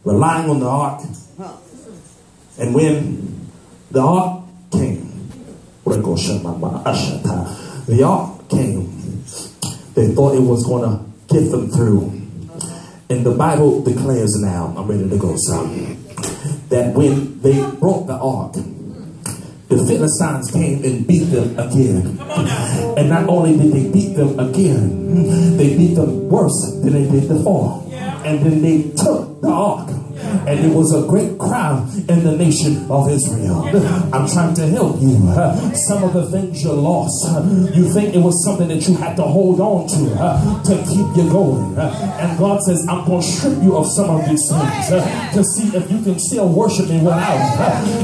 relying on the ark. And when the ark came, the ark came, they thought it was going to get them through. And the Bible declares now, I'm ready to go, son, that when they brought the ark, the Philistines came and beat them again. And not only did they beat them again, they beat them worse than they did before. And then they took the ark. And it was a great crowd in the nation of Israel. I'm trying to help you. Some of the things you lost, you think it was something that you had to hold on to keep you going. And God says, I'm going to strip you of some of these things to see if you can still worship me without.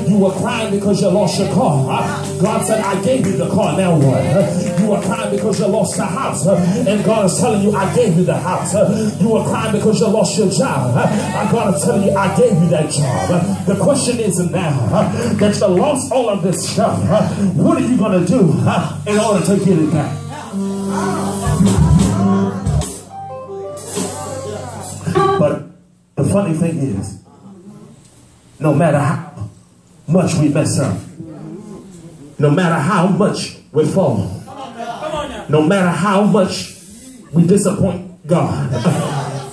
You were crying because you lost your car. God said, I gave you the car. Now what? You were crying because you lost the house. And God is telling you, I gave you the house. You were crying because you lost your job. And God is telling you, I gave you that job. The question is now that you lost all of this stuff, what are you going to do in order to get it back? But the funny thing is, no matter how much we mess up, no matter how much we fall, no matter how much we disappoint God,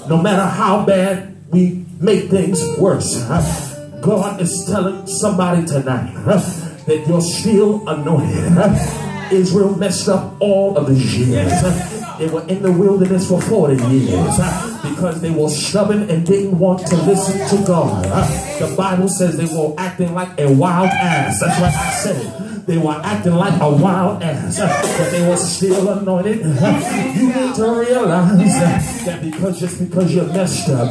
no matter how bad we make things worse, God is telling somebody tonight that you're still anointed. Israel messed up all of these years. They were in the wilderness for 40 years because they were stubborn and didn't want to listen to God. The Bible says they were acting like a wild ass. That's what I said. They were acting like a wild ass, but they were still anointed. You need to realize that just because you're messed up,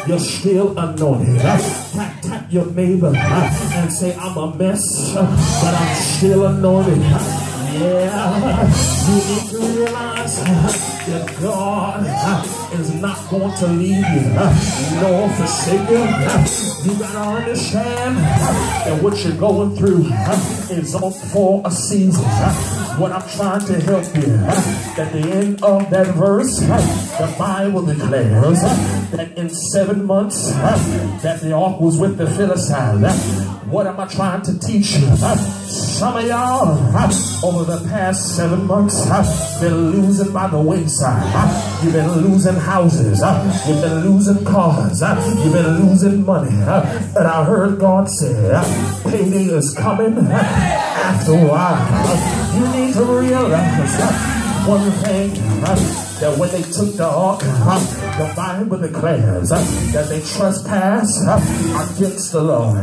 you're still anointed. Tap your neighbor and say, I'm a mess, but I'm still anointed. Yeah, you need to realize that God is not going to leave you nor forsake you. You gotta understand that what you're going through is all for a season. What I'm trying to help you, at the end of that verse, the Bible declares that in 7 months that the ark was with the Philistines. What am I trying to teach you? Some of y'all, over the past 7 months, been losing by the wayside. You've been losing houses. You've been losing cars. You've been losing money. But I heard God say, payday is coming after a while. You need to realize one thing, that when they took the ark, the Bible declares that they trespassed against the Lord.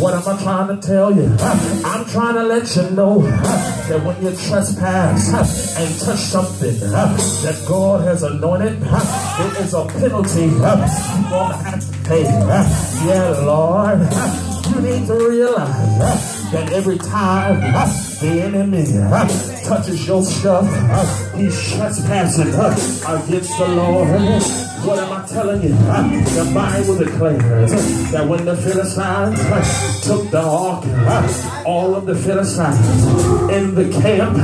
What am I trying to tell you? I'm trying to let you know that when you trespass and touch something that God has anointed, there is a penalty you're going to have to pay. Yeah, Lord. You need to realize that every time the enemy touches your stuff, he's trespassing against the Lord. What am I telling you? The Bible declares that when the Philistines took the ark, all of the Philistines in the camp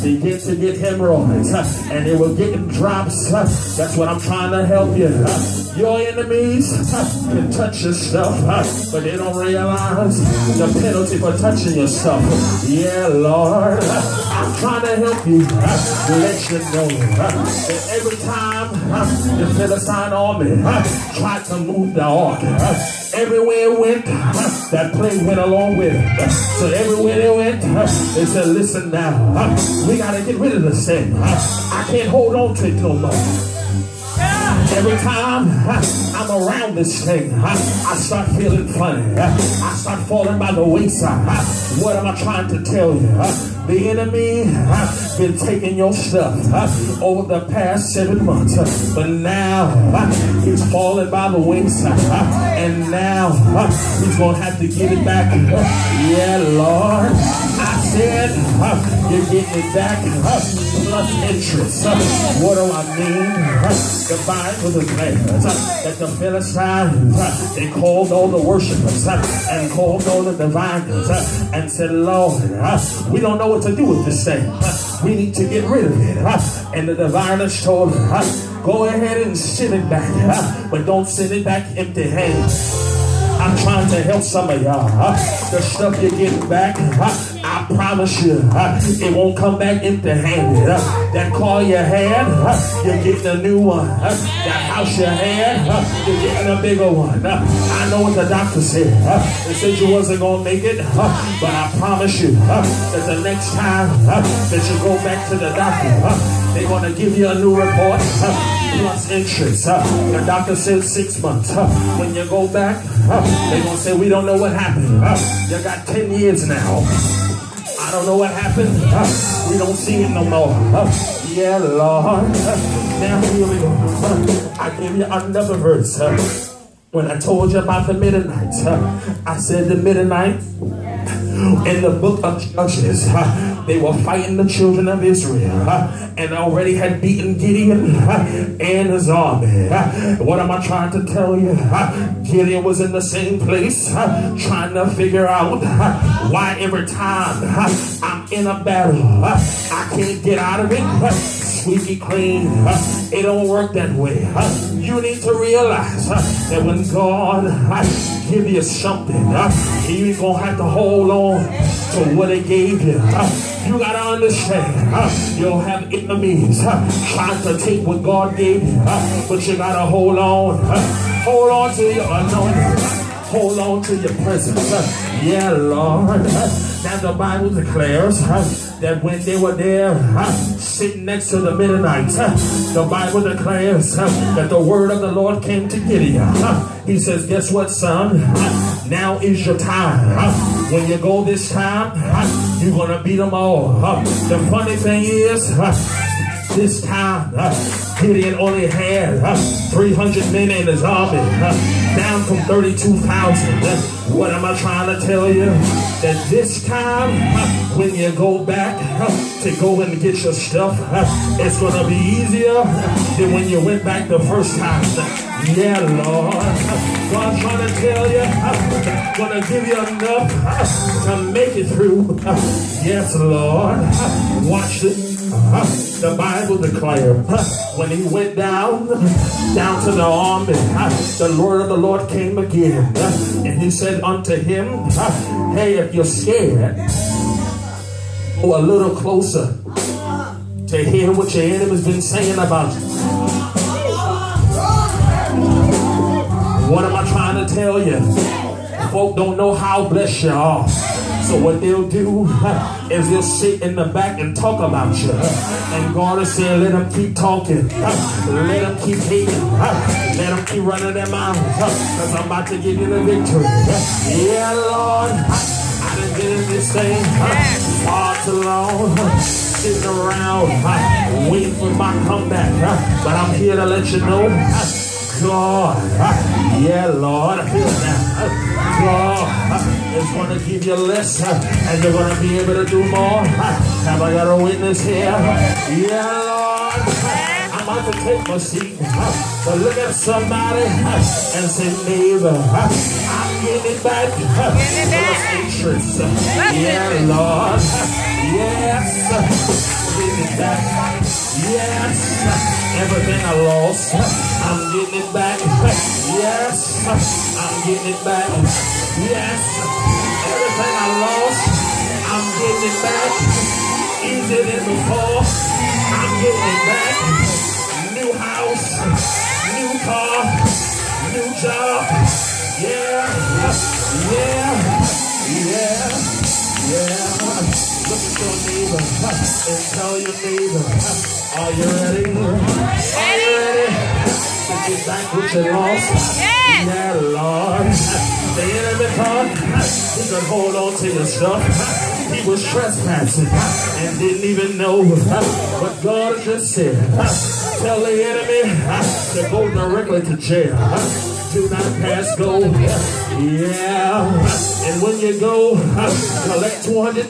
began to get hemorrhoids, and they were getting drops. That's what I'm trying to help you. Your enemies can touch your stuff, but they don't realize the penalty for touching your stuff. Yeah, Lord, I'm trying to help you to let you know that every time the Philistine army tried to move the ark, everywhere it went, that plague went along with it. So everywhere they went, they said, listen now, we got to get rid of this thing. I can't hold on to it no more. Every time I'm around this thing, I start feeling funny. I start falling by the wayside. What am I trying to tell you? The enemy has been taking your stuff over the past 7 months. But now he's falling by the wayside. And now he's going to have to give it back. Yeah, Lord. I said you're getting it back plus interest. What do I mean? The Bible declares that the Philistines, they called all the worshipers and called all the diviners and said, Lord, we don't know what to do with this thing. We need to get rid of it. And the diviners told her, Go ahead and send it back, but don't send it back empty-handed. I'm trying to help some of y'all. The stuff you're getting back, I promise you, it won't come back empty-handed. That car you had, you're getting a new one. That house you had, you're getting a bigger one. I know what the doctor said. They said you wasn't going to make it, but I promise you that the next time that you go back to the doctor, they're going to give you a new report plus interest. The doctor said 6 months. When you go back, they're going to say, we don't know what happened. You got 10 years now. I don't know what happened. We don't see it no more. Yeah, Lord. Now here we go. I give you another verse. When I told you about the Midianites, I said the Midianites in the book of Judges, they were fighting the children of Israel and already had beaten Gideon and his army. What am I trying to tell you? Gideon was in the same place trying to figure out why every time I'm in a battle I can't get out of it squeaky clean. It don't work that way. You need to realize that when God give you something, you ain't gonna have to hold on to what He gave you. You gotta understand, you'll have enemies trying to take what God gave you, but you gotta hold on. Hold on to your anointing. Hold on to your presence. Yeah, Lord. Now the Bible declares that when they were there sitting next to the Midianites, the Bible declares that the word of the Lord came to Gideon. He says, guess what, son? Now is your time. When you go this time, you're going to beat them all. The funny thing is, this time, Gideon only had 300 men in his army, down from 32,000. What am I trying to tell you? That this time, when you go back to go and get your stuff, it's going to be easier than when you went back the first time. Yeah, Lord. God's trying to tell you, going to give you enough to make it through. Yes, Lord. Watch this. The Bible declared when he went down to the army, the word of the Lord came again, and he said unto him, hey, if you're scared, go a little closer to hear what your enemy's been saying about you. What am I trying to tell you? Folk don't know how blessed you are. So what they'll do is they'll sit in the back and talk about you. And God is saying, let them keep talking. Let them keep hating. Let them keep running their mouths. Because I'm about to give you the victory. Yeah, Lord. I done been in this thing far too long. Sitting around waiting for my comeback. But I'm here to let you know, God, yeah, Lord, I feel that. God is going to give you less, and you're going to be able to do more. Have I got a witness here? Yeah, Lord. I'm about to take my seat. But look at somebody and say, neighbor, I'm getting it back. Plus interest. Yeah, Lord. Yes. Getting it back. Yes. Everything I lost, I'm getting it back. Yes, I'm getting it back. Yes, everything I lost, I'm getting it back. Easier than before, I'm getting it back. New house, new car, new job. Yeah, yeah, yeah, yeah. Look at your neighbor and tell your neighbor, are you ready? Are you ready to get back what you lost? Yeah, Lord. The enemy thought he could hold on to your stuff. He was trespassing and didn't even know. But God just said, tell the enemy to go directly to jail. Do not pass go. Yeah. And when you go, collect $200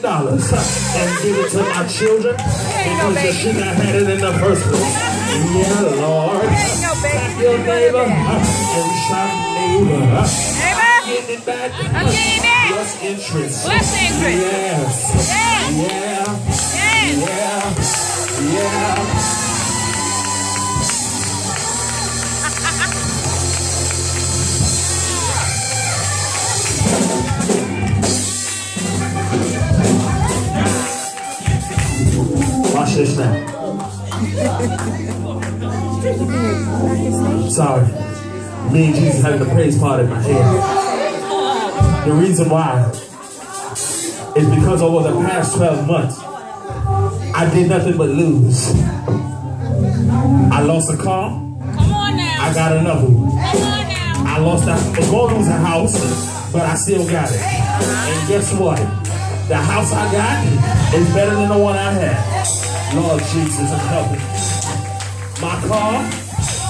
and give it to my children because you shouldn't have had it in the first place. Yeah, Lord. Tap your neighbor and shout, neighbor. I'm getting it back. I'm getting it back. Plus interest. Plus interest. Yes. Yes. Yeah. Yes. Yeah. Yeah. just now. Sorry. Me and Jesus having the praise part in my head. The reason why is because over the past 12 months, I did nothing but lose. I lost a car. Come on now. I got another one. Come on now. I was going to lose a house, but I still got it. And guess what? The house I got is better than the one I had. Lord Jesus, I'm helping. My car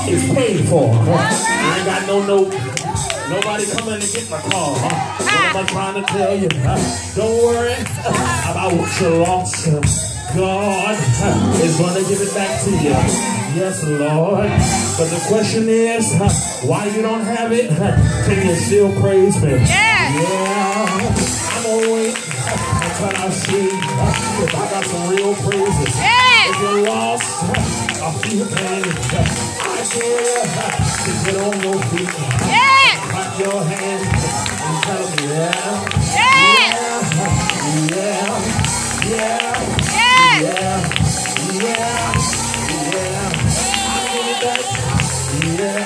is paid for. I ain't got no note. Nobody coming to get my car. What am I trying to tell you? Don't worry about what you lost. God is going to give it back to you. Yes, Lord. But the question is, why you don't have it? Can you still praise me? Yeah. I'm going to wait until I see if I got some real praises. Yeah. If you're lost, I feel pain. I dare to get on your feet. Yeah. Clap your hands and tell me, yeah. Yeah. Yeah. Yeah. Yeah. Yeah.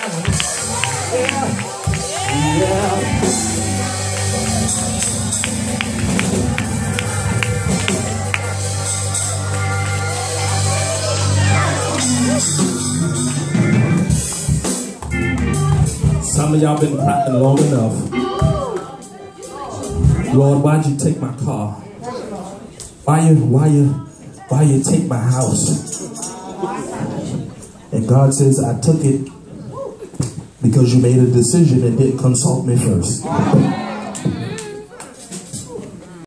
Some of y'all been crying long enough. Lord, why'd you take my car? Why you take my house? And God says, I took it because you made a decision and didn't consult me first.